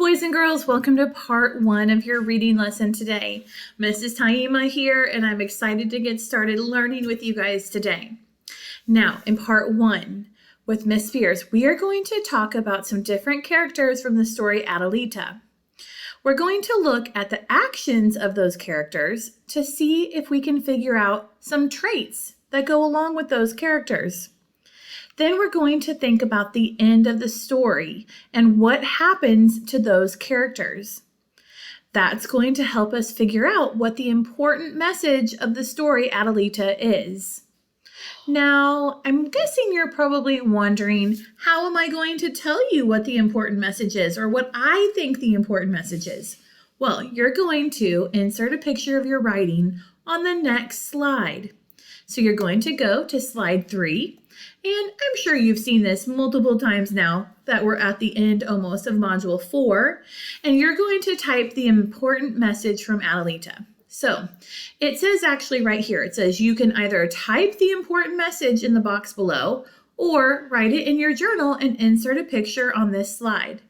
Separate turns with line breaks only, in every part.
boys and girls, welcome to part 1 of your reading lesson today. Mrs. Taima here, and I'm excited to get started learning with you guys today. Now, in part 1 with Miss Fierce, we are going to talk about some different characters from the story Adelita. We're going to look at the actions of those characters to see if we can figure out some traits that go along with those characters. Then we're going to think about the end of the story and what happens to those characters. That's going to help us figure out what the important message of the story Adelita is. Now, I'm guessing you're probably wondering, how am I going to tell you what the important message is or what I think the important message is? Well, you're going to insert a picture of your writing on the next slide. So you're going to go to slide 3. And I'm sure you've seen this multiple times now that we're at the end almost of module 4. And you're going to type the important message from Adelita. So it says actually right here, it says you can either type the important message in the box below or write it in your journal and insert a picture on this slide.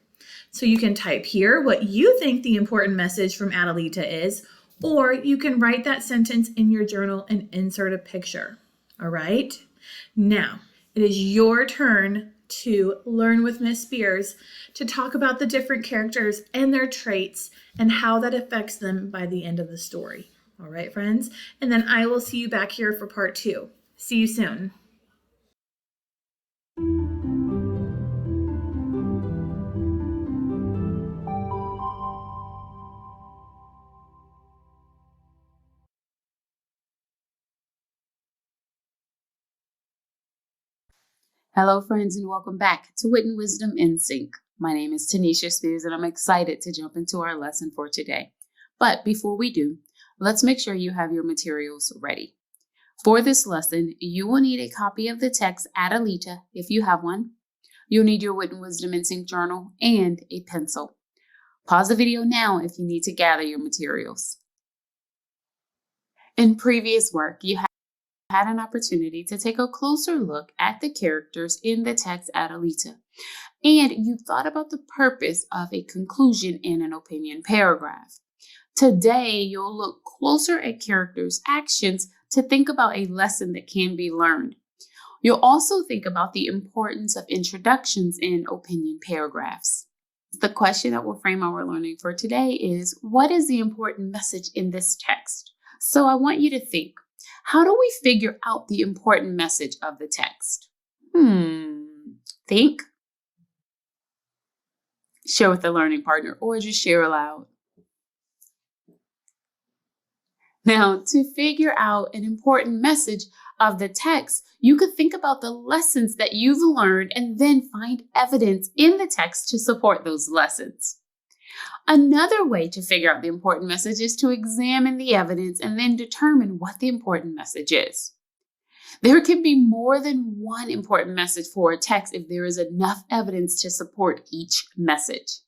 So you can type here what you think the important message from Adelita is, or you can write that sentence in your journal and insert a picture. All right? Now, it is your turn to learn with Miss Spears to talk about the different characters and their traits and how that affects them by the end of the story. All right, friends? And then I will see you back here for part 2. See you soon.
Hello, friends, and welcome back to Wit and Wisdom in Sync. My name is Tanisha Spears, and I'm excited to jump into our lesson for today. But before we do, let's make sure you have your materials ready. For this lesson, you will need a copy of the text Adelita, if you have one. You'll need your Wit and Wisdom in Sync journal and a pencil. Pause the video now if you need to gather your materials. In previous work, you had an opportunity to take a closer look at the characters in the text Adelita, and you thought about the purpose of a conclusion in an opinion paragraph. Today, you'll look closer at characters' actions to think about a lesson that can be learned. You'll also think about the importance of introductions in opinion paragraphs. The question that will frame our learning for today is, what is the important message in this text? So I want you to think, how do we figure out the important message of the text? Think. Share with a learning partner or just share aloud. Now, to figure out an important message of the text, you could think about the lessons that you've learned and then find evidence in the text to support those lessons. Another way to figure out the important message is to examine the evidence and then determine what the important message is. There can be more than one important message for a text if there is enough evidence to support each message.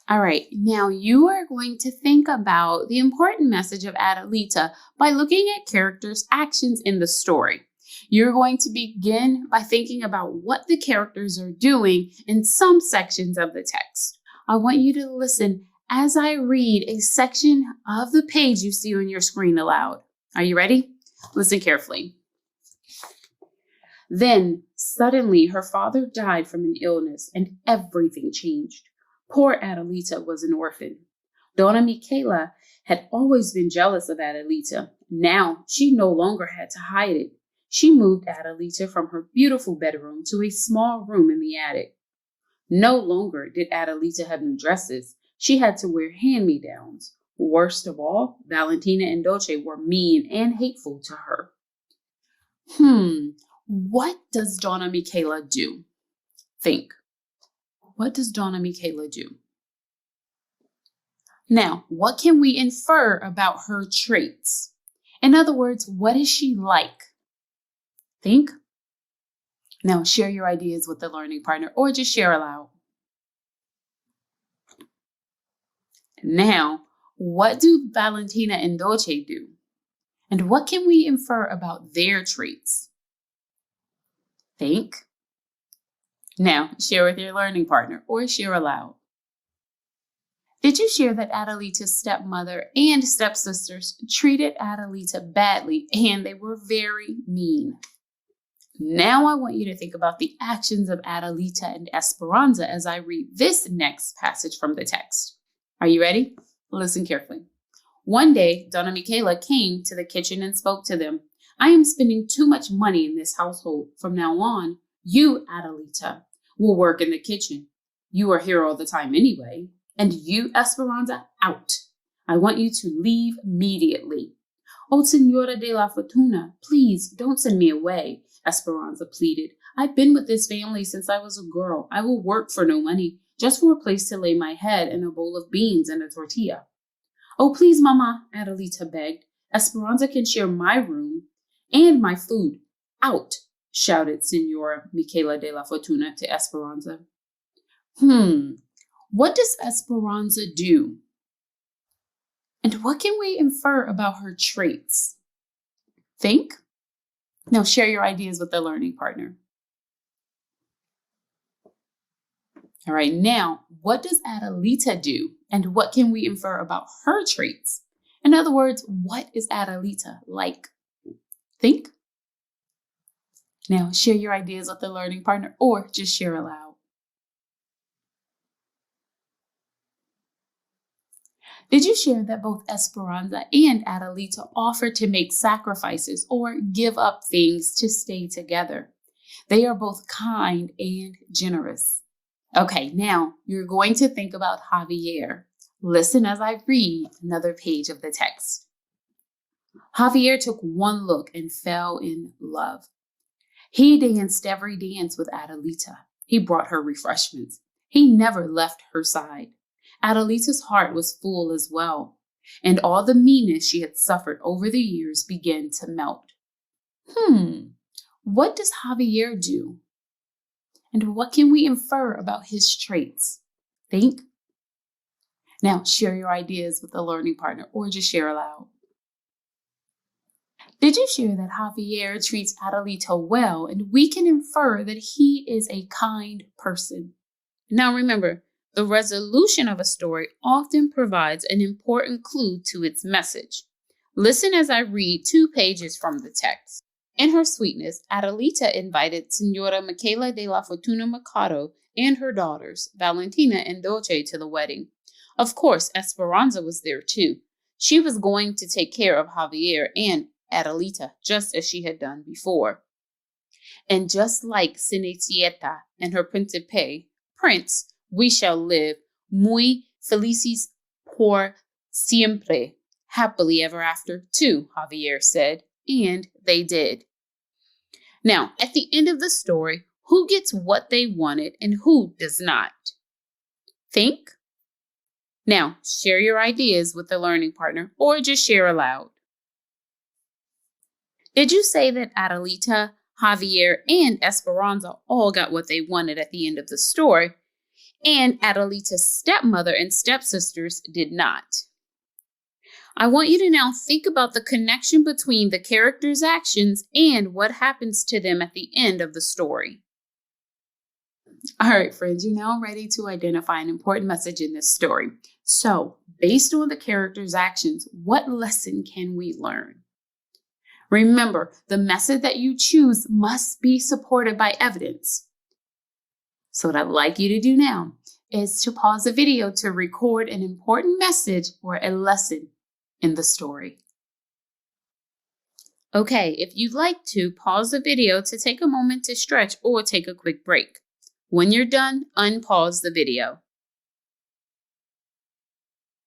All right, now you are going to think about the important message of Adelita by looking at characters' actions in the story. You're going to begin by thinking about what the characters are doing in some sections of the text. I want you to listen as I read a section of the page you see on your screen aloud. Are you ready? Listen carefully. Then, suddenly, her father died from an illness, and everything changed. Poor Adelita was an orphan. Donna Michaela had always been jealous of Adelita. Now, she no longer had to hide it. She moved Adelita from her beautiful bedroom to a small room in the attic. No longer did Adelita have new dresses. She had to wear hand-me-downs. Worst of all, Valentina and Dolce were mean and hateful to her. What does Donna Michaela do? Think. What does Donna Michaela do? Now, what can we infer about her traits? In other words, what is she like? Think. Now, share your ideas with a learning partner or just share aloud. Now, what do Valentina and Dolce do? And what can we infer about their traits? Think. Now, share with your learning partner or share aloud. Did you share that Adelita's stepmother and stepsisters treated Adelita badly and they were very mean? Now I want you to think about the actions of Adelita and Esperanza as I read this next passage from the text. Are you ready? Listen carefully. One day, Donna Michaela came to the kitchen and spoke to them. I am spending too much money in this household. From now on, you, Adelita, will work in the kitchen. You are here all the time anyway. And you, Esperanza, out. I want you to leave immediately. Oh, Senora de la Fortuna, please don't send me away, Esperanza pleaded. I've been with this family since I was a girl. I will work for no money, just for a place to lay my head and a bowl of beans and a tortilla. Oh, please, Mama, Adelita begged. Esperanza can share my room and my food. Out, shouted Senora Michaela de la Fortuna to Esperanza. What does Esperanza do? And what can we infer about her traits? Think. Now share your ideas with the learning partner. All right, now, what does Adelita do? And what can we infer about her traits? In other words, what is Adelita like? Think. Now share your ideas with the learning partner or just share aloud. Did you share that both Esperanza and Adelita offered to make sacrifices or give up things to stay together? They are both kind and generous. Okay, now you're going to think about Javier. Listen as I read another page of the text. Javier took one look and fell in love. He danced every dance with Adelita. He brought her refreshments. He never left her side. Adelita's heart was full as well, and all the meanness she had suffered over the years began to melt. What does Javier do? And what can we infer about his traits? Think. Now share your ideas with a learning partner or just share aloud. Did you share that Javier treats Adelita well and we can infer that he is a kind person? Now remember, the resolution of a story often provides an important clue to its message. Listen as I read 2 pages from the text. In her sweetness, Adelita invited Senora Michaela de la Fortuna Mercado and her daughters, Valentina and Dolce, to the wedding. Of course, Esperanza was there too. She was going to take care of Javier and Adelita, just as she had done before. And just like Cenicienta and her Principe, Prince, we shall live muy felices por siempre, happily ever after, too, Javier said, and they did. Now, at the end of the story, who gets what they wanted and who does not? Think. Now, share your ideas with the learning partner or just share aloud. Did you say that Adelita, Javier, and Esperanza all got what they wanted at the end of the story, and Adelita's stepmother and stepsisters did not? I want you to now think about the connection between the characters' actions and what happens to them at the end of the story. All right, friends, you're now ready to identify an important message in this story. So, based on the characters' actions, what lesson can we learn? Remember, the method that you choose must be supported by evidence. So what I'd like you to do now is to pause the video to record an important message or a lesson in the story. Okay, if you'd like to, pause the video to take a moment to stretch or take a quick break. When you're done, unpause the video.